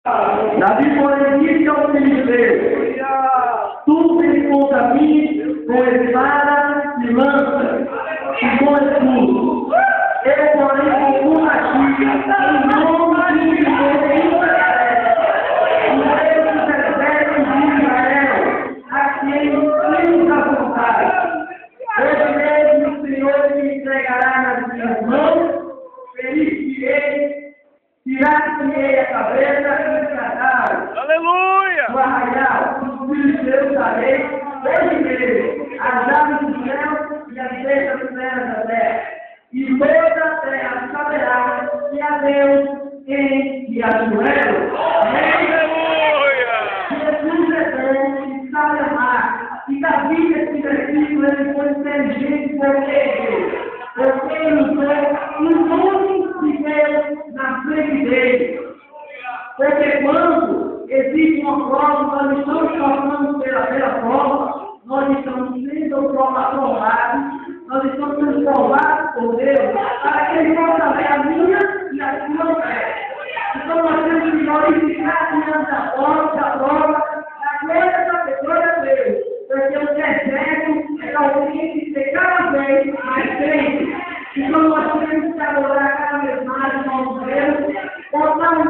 Davi, porém, disse ao filisteus: tu me contamines com espada e lança, e com escudo. Eu, porém, contudo a ti, em nome de Deus, o Deus dos exércitos de Israel, a quem temos a vontade. Hoje mesmo o Senhor me entregará nas minhas mãos, ferir-te-ei, tirar-te-ei a cabeça e tratar. Aleluia! O arraial dos filisteus darei, hoje mesmo, as aves do céu e as bestas dos céus da terra. E toda a terra saberá que há Deus em Riachuelo. Aleluia! Jesus é bom e sabe amar. E Davi, nesse versículo, ele foi inteligente porque ele usou o nome de Deus na frente dele. Porque quando existe uma prova, nós estamos passando pela prova, nós estamos sendo provados, nós estamos sendo provados por Deus, para que Ele possa ver a minha e a sua fé. Então nós temos que glorificar diante da prova, a glória a Deus, porque o deserto é alguém que ser cada vez mais crente. Então nós temos que adorar cada vez mais o nosso Deus, botar o